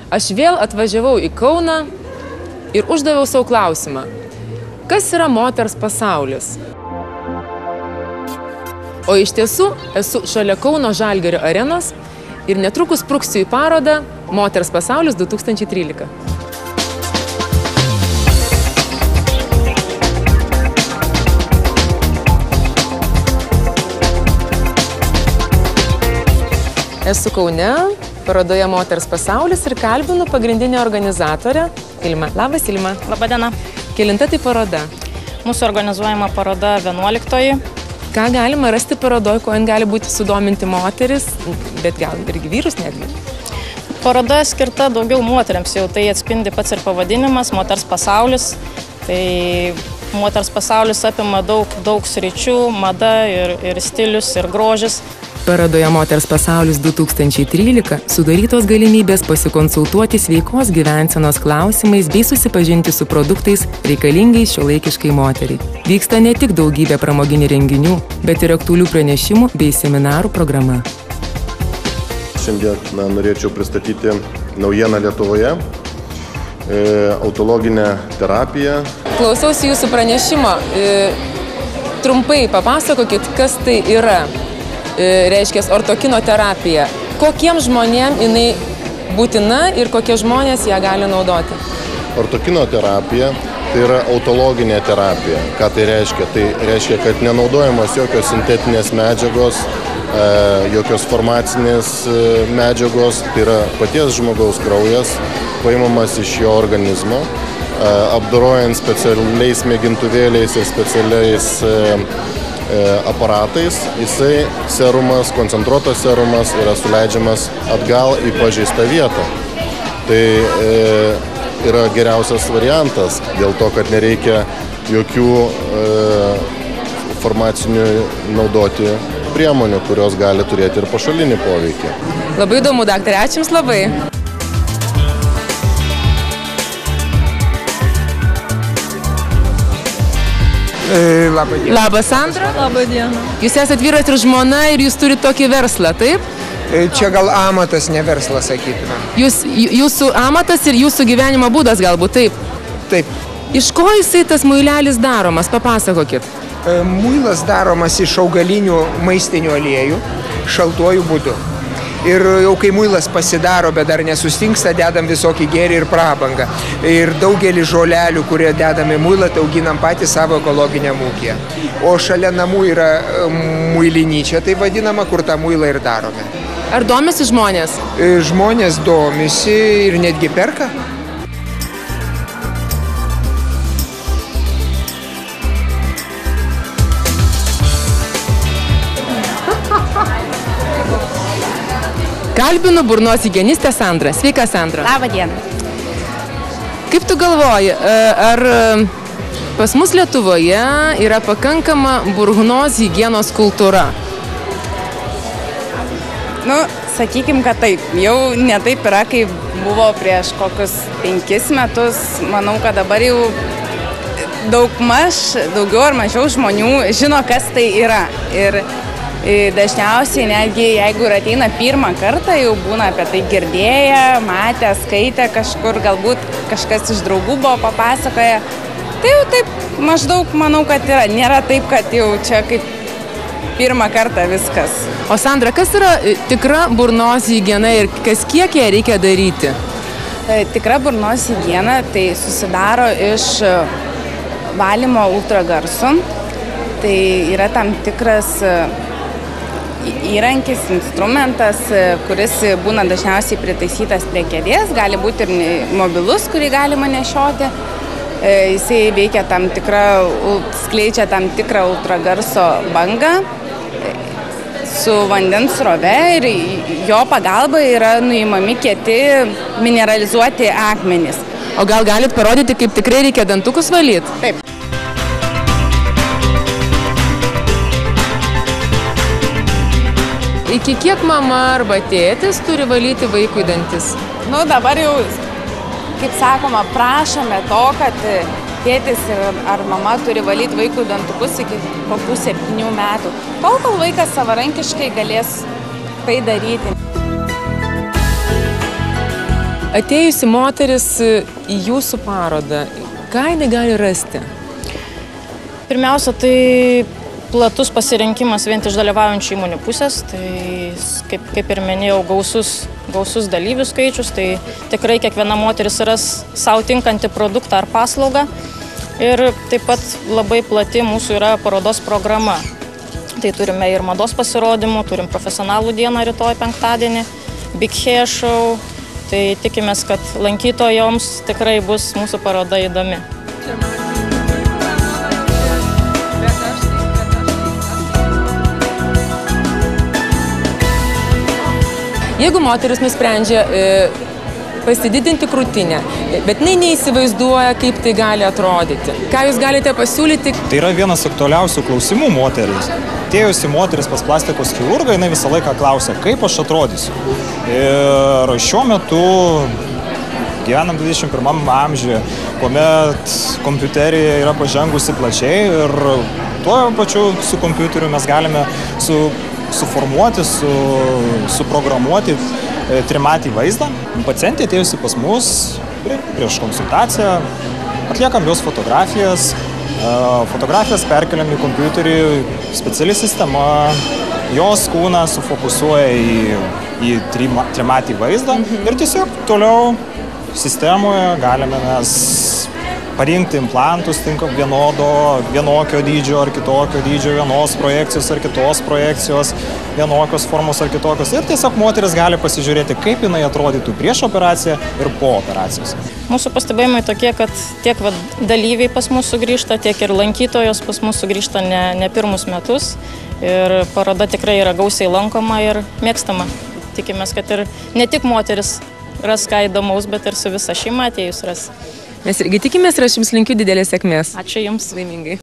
Aš vėl atvažiavau į Kauną ir uždaviau savo klausimą. Kas yra moters pasaulis? O iš tiesų esu šalia Kauno Žalgirio arenos ir netrukus spruksiu į parodą Moters pasaulis 2013. Esu Kaune, parodoje Moters pasaulis ir kalbinu pagrindinę organizatorę Ilmą. Labas, Ilma. Labadiena. Kelinta tai paroda? Mūsų organizuojama paroda 11-oji. Ką galima rasti parodoje, kuo gali būti sudominti moteris, bet gal irgi vyrus netgi? Paroda skirta daugiau moteriams, jau tai atspindi pats ir pavadinimas, Moters pasaulis. Tai Moters pasaulis apima daug sričių, mada ir stilius ir grožis. Parodoje Moters pasaulis 2013 sudarytos galimybės pasikonsultuoti sveikos gyvensenos klausimais bei susipažinti su produktais reikalingais šiuolaikiškai moteriai. Vyksta ne tik daugybė pramoginių renginių, bet ir aktualių pranešimų bei seminarų programa. Šiandien norėčiau pristatyti naujieną Lietuvoje – autologinę terapiją. Klausiausi jūsų pranešimo. Trumpai papasakokit, kas tai yra. Reiškia ortokinoterapija. Kokiem žmonėm jinai būtina ir kokie žmonės ją gali naudoti? Ortokinoterapija tai yra autologinė terapija. Ką tai reiškia? Tai reiškia, kad nenaudojamos jokios sintetinės medžiagos, jokios farmacinės medžiagos. Tai yra paties žmogaus kraujas, paimamas iš jo organizmo, apdorojant specialiais mėgintuvėliais ir specialiais aparatais, jisai serumas, koncentruotas serumas yra suleidžiamas atgal į pažeistą vietą. Tai yra geriausias variantas, dėl to, kad nereikia jokių farmacinių naudoti priemonių, kurios gali turėti ir pašalinį poveikį. Labai įdomu, daktarė, ačiū Jums labai. Labas, Sandra. Labą dieną. Jūs esat vyras ir žmona ir jūs turite tokį verslą, taip? Čia gal amatas, ne verslas, sakytume. Jūsų amatas ir jūsų gyvenimo būdas galbūt, taip? Taip. Iš ko jisai tas muilelis daromas? Papasakokit. Muilas daromas iš augalinių maistinių aliejų, šaltuoju būdu. Ir jau kai muilas pasidaro, bet dar nesustingsta, dedam visokį gėrį ir prabangą. Ir daugelį žolelių, kurie dedam į muilą, tai auginam patys savo ekologiniam ūkyje. O šalia namų yra muilinyčia, tai vadinama, kur tą muilą ir darome. Ar domisi žmonės? Žmonės domisi ir netgi perka. Kalbinu burnos higienistę Sandrą. Sveika, Sandra. Labą dieną. Kaip tu galvoji, ar pas mus Lietuvoje yra pakankama burnos higienos kultūra? Sakykim, kad taip. Jau ne taip yra, kaip buvo prieš kokius 5 metus. Manau, kad dabar jau daugiau ar mažiau žmonių žino, kas tai yra. Ir dažniausiai, netgi jeigu ir ateina pirmą kartą, jau būna apie tai girdėję, matę, skaitę kažkur, galbūt kažkas iš draugų buvo papasakoję. Tai jau taip maždaug manau, kad yra. Nėra taip, kad jau čia kaip pirmą kartą viskas. O Sandra, kas yra tikra burnos higiena ir kiek ją reikia daryti? Tikra burnos higiena tai susidaro iš valymo ultragarsu. Tai yra tam tikras įrankis, instrumentas, kuris būna dažniausiai pritaisytas prie kėdės, gali būti ir mobilus, kurį galima nešioti. Jisai veikia skleidžia tam tikrą ultragarso bangą su vandens srove ir jo pagalba yra nuimami kieti mineralizuoti akmenys. O gal galit parodyti, kaip tikrai reikia dantukus valyti? Taip. Iki kiek mama arba tėtis turi valyti vaikui dantis? Dabar jau, kaip sakoma, prašome to, kad tėtis ar mama turi valyti vaikų dantukus iki kokių 7 metų. Kol vaikas savarankiškai galės tai daryti. Atėjusi moteris į jūsų parodą, ką jinai gali rasti? Pirmiausia, tai platus pasirinkimas vien iš dalyvaujančių įmonių pusės, tai kaip ir minėjau, gausus dalyvių skaičius, tai tikrai kiekviena moteris ras savo tinkantį produktą ar paslaugą. Ir taip pat labai plati mūsų yra parodos programa. Tai turime ir mados pasirodymų, turim profesionalų dieną rytoj penktadienį, Big Hair Show. Tai tikimės, kad lankytojoms tikrai bus mūsų paroda įdomi. Jeigu moteris nusprendžia pasididinti krūtinę, bet neįsivaizduoja, kaip tai gali atrodyti, ką jūs galite pasiūlyti? Tai yra vienas aktualiausių klausimų moteris. Atėjusi moteris pas plastikos chirurgą, jinai visą laiką klausia, kaip aš atrodysiu. Ir šiuo metu gyvenam 21 amžiuje, kuomet kompiuterija yra pažengusi plačiai ir tuo pačiu su kompiuteriu mes galime suformuoti, suprogramuoti trimatį vaizdą. Pacientė atėjusi pas mus prieš konsultaciją, atliekam jos fotografijas. Fotografijas perkeliam į kompiuterį, speciali sistema, jos kūną sufokusuoja į trimatį vaizdą ir tiesiog toliau sistemoje galime mes parinkti implantus vienokio dydžio ar kitokio dydžio, vienos projekcijos ar kitos projekcijos, vienokios formos ar kitokios. Ir tiesiog moteris gali pasižiūrėti, kaip jinai atrodytų prieš operaciją ir po operacijos. Mūsų pastebėjimai tokie, kad tiek dalyviai pas mus sugrįžta, tiek ir lankytojos pas mus sugrįžta ne pirmus metus. Ir paroda tikrai yra gausiai lankoma ir mėgstama. Tikimės, kad ir ne tik moteris ras ką įdomaus, bet ir su visa šeima atėjus ras. Mes irgi tikimės ir aš jums linkiu didelės sėkmės. Ačiū jums. Laimingai.